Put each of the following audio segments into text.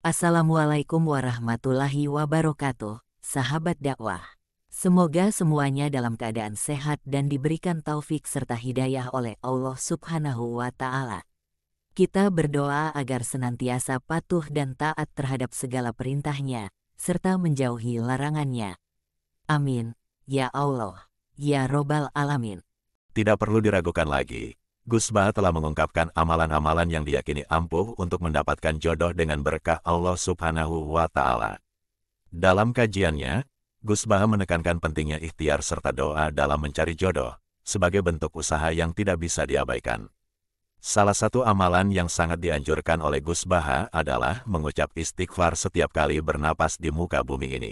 Assalamualaikum warahmatullahi wabarakatuh, sahabat dakwah. Semoga semuanya dalam keadaan sehat dan diberikan taufik serta hidayah oleh Allah Subhanahu wa Ta'ala. Kita berdoa agar senantiasa patuh dan taat terhadap segala perintahnya, serta menjauhi larangannya. Amin, ya Allah, ya Robbal Alamin. Tidak perlu diragukan lagi. Gus Baha telah mengungkapkan amalan-amalan yang diyakini ampuh untuk mendapatkan jodoh dengan berkah Allah Subhanahu wa Ta'ala. Dalam kajiannya, Gus Baha menekankan pentingnya ikhtiar serta doa dalam mencari jodoh, sebagai bentuk usaha yang tidak bisa diabaikan. Salah satu amalan yang sangat dianjurkan oleh Gus Baha adalah mengucap istighfar setiap kali bernapas di muka bumi ini.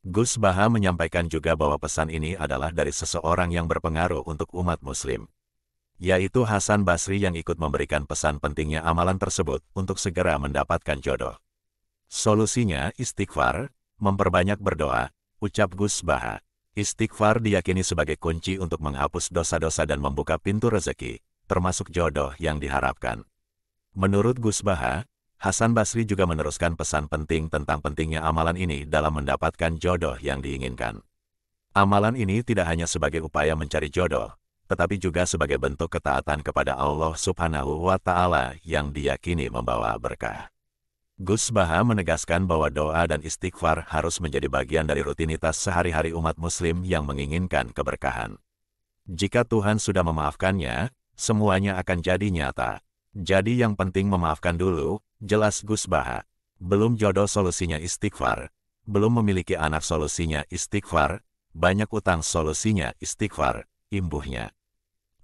Gus Baha menyampaikan juga bahwa pesan ini adalah dari seseorang yang berpengaruh untuk umat muslim, yaitu Hasan Basri yang ikut memberikan pesan pentingnya amalan tersebut untuk segera mendapatkan jodoh. Solusinya istighfar, memperbanyak berdoa, ucap Gus Baha. Istighfar diyakini sebagai kunci untuk menghapus dosa-dosa dan membuka pintu rezeki, termasuk jodoh yang diharapkan. Menurut Gus Baha, Hasan Basri juga meneruskan pesan penting tentang pentingnya amalan ini dalam mendapatkan jodoh yang diinginkan. Amalan ini tidak hanya sebagai upaya mencari jodoh, tetapi juga sebagai bentuk ketaatan kepada Allah Subhanahu wa Ta'ala yang diyakini membawa berkah. Gus Baha menegaskan bahwa doa dan istighfar harus menjadi bagian dari rutinitas sehari-hari umat muslim yang menginginkan keberkahan. Jika Tuhan sudah memaafkannya, semuanya akan jadi nyata. Jadi yang penting memaafkan dulu, jelas Gus Baha. Belum jodoh solusinya istighfar, belum memiliki anak solusinya istighfar, banyak utang solusinya istighfar, imbuhnya.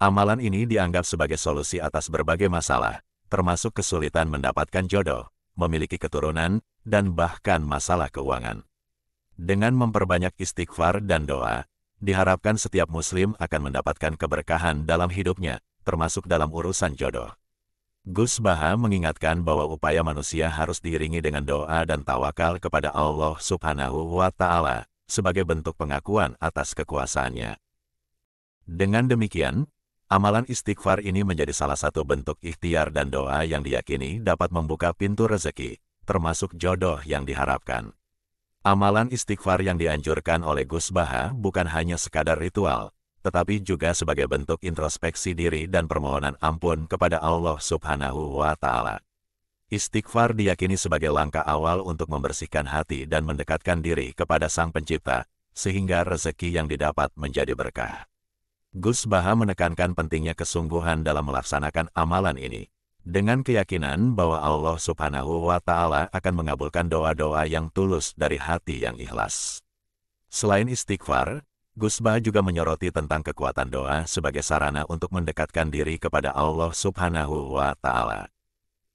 Amalan ini dianggap sebagai solusi atas berbagai masalah, termasuk kesulitan mendapatkan jodoh, memiliki keturunan, dan bahkan masalah keuangan. Dengan memperbanyak istighfar dan doa, diharapkan setiap muslim akan mendapatkan keberkahan dalam hidupnya, termasuk dalam urusan jodoh. Gus Baha mengingatkan bahwa upaya manusia harus diiringi dengan doa dan tawakal kepada Allah Subhanahu wa Ta'ala, sebagai bentuk pengakuan atas kekuasaannya. Dengan demikian, amalan istighfar ini menjadi salah satu bentuk ikhtiar dan doa yang diyakini dapat membuka pintu rezeki, termasuk jodoh yang diharapkan. Amalan istighfar yang dianjurkan oleh Gus Baha bukan hanya sekadar ritual, tetapi juga sebagai bentuk introspeksi diri dan permohonan ampun kepada Allah Subhanahu wa Ta'ala. Istighfar diyakini sebagai langkah awal untuk membersihkan hati dan mendekatkan diri kepada Sang Pencipta, sehingga rezeki yang didapat menjadi berkah. Gus Baha menekankan pentingnya kesungguhan dalam melaksanakan amalan ini, dengan keyakinan bahwa Allah Subhanahu wa Ta'ala akan mengabulkan doa-doa yang tulus dari hati yang ikhlas. Selain istighfar, Gus Baha juga menyoroti tentang kekuatan doa sebagai sarana untuk mendekatkan diri kepada Allah Subhanahu wa Ta'ala.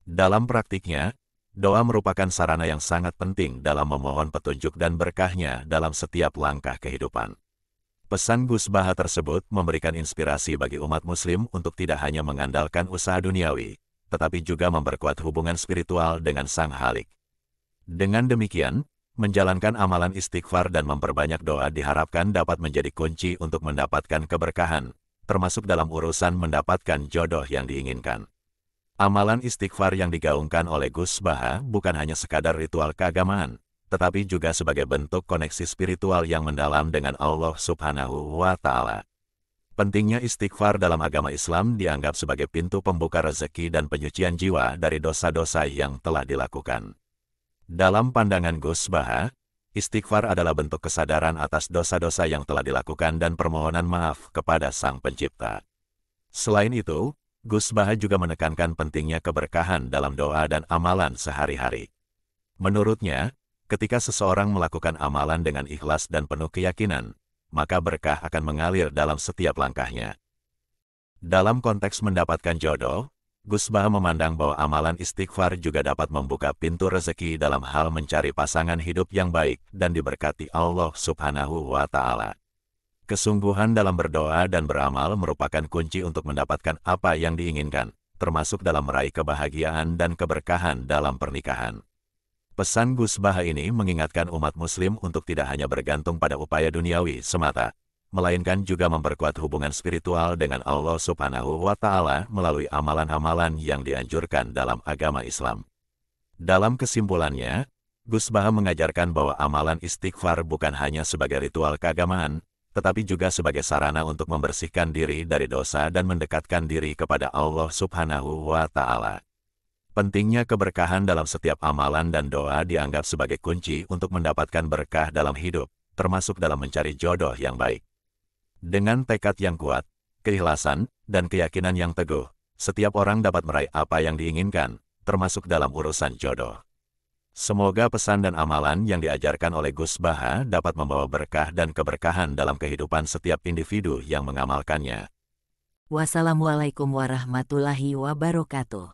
Dalam praktiknya, doa merupakan sarana yang sangat penting dalam memohon petunjuk dan berkahnya dalam setiap langkah kehidupan. Pesan Gus Baha tersebut memberikan inspirasi bagi umat muslim untuk tidak hanya mengandalkan usaha duniawi, tetapi juga memperkuat hubungan spiritual dengan Sang Khalik. Dengan demikian, menjalankan amalan istighfar dan memperbanyak doa diharapkan dapat menjadi kunci untuk mendapatkan keberkahan, termasuk dalam urusan mendapatkan jodoh yang diinginkan. Amalan istighfar yang digaungkan oleh Gus Baha bukan hanya sekadar ritual keagamaan, tetapi juga sebagai bentuk koneksi spiritual yang mendalam dengan Allah Subhanahu wa Ta'ala. Pentingnya istighfar dalam agama Islam dianggap sebagai pintu pembuka rezeki dan penyucian jiwa dari dosa-dosa yang telah dilakukan. Dalam pandangan Gus Baha, istighfar adalah bentuk kesadaran atas dosa-dosa yang telah dilakukan dan permohonan maaf kepada Sang Pencipta. Selain itu, Gus Baha juga menekankan pentingnya keberkahan dalam doa dan amalan sehari-hari. Menurutnya, ketika seseorang melakukan amalan dengan ikhlas dan penuh keyakinan, maka berkah akan mengalir dalam setiap langkahnya. Dalam konteks mendapatkan jodoh, Gus Baha memandang bahwa amalan istighfar juga dapat membuka pintu rezeki dalam hal mencari pasangan hidup yang baik dan diberkati Allah Subhanahu wa Ta'ala. Kesungguhan dalam berdoa dan beramal merupakan kunci untuk mendapatkan apa yang diinginkan, termasuk dalam meraih kebahagiaan dan keberkahan dalam pernikahan. Pesan Gus Baha ini mengingatkan umat muslim untuk tidak hanya bergantung pada upaya duniawi semata, melainkan juga memperkuat hubungan spiritual dengan Allah Subhanahu wa Ta'ala melalui amalan-amalan yang dianjurkan dalam agama Islam. Dalam kesimpulannya, Gus Baha mengajarkan bahwa amalan istighfar bukan hanya sebagai ritual keagamaan, tetapi juga sebagai sarana untuk membersihkan diri dari dosa dan mendekatkan diri kepada Allah Subhanahu wa Ta'ala. Pentingnya keberkahan dalam setiap amalan dan doa dianggap sebagai kunci untuk mendapatkan berkah dalam hidup, termasuk dalam mencari jodoh yang baik. Dengan tekad yang kuat, keikhlasan, dan keyakinan yang teguh, setiap orang dapat meraih apa yang diinginkan, termasuk dalam urusan jodoh. Semoga pesan dan amalan yang diajarkan oleh Gus Baha dapat membawa berkah dan keberkahan dalam kehidupan setiap individu yang mengamalkannya. Wassalamualaikum warahmatullahi wabarakatuh.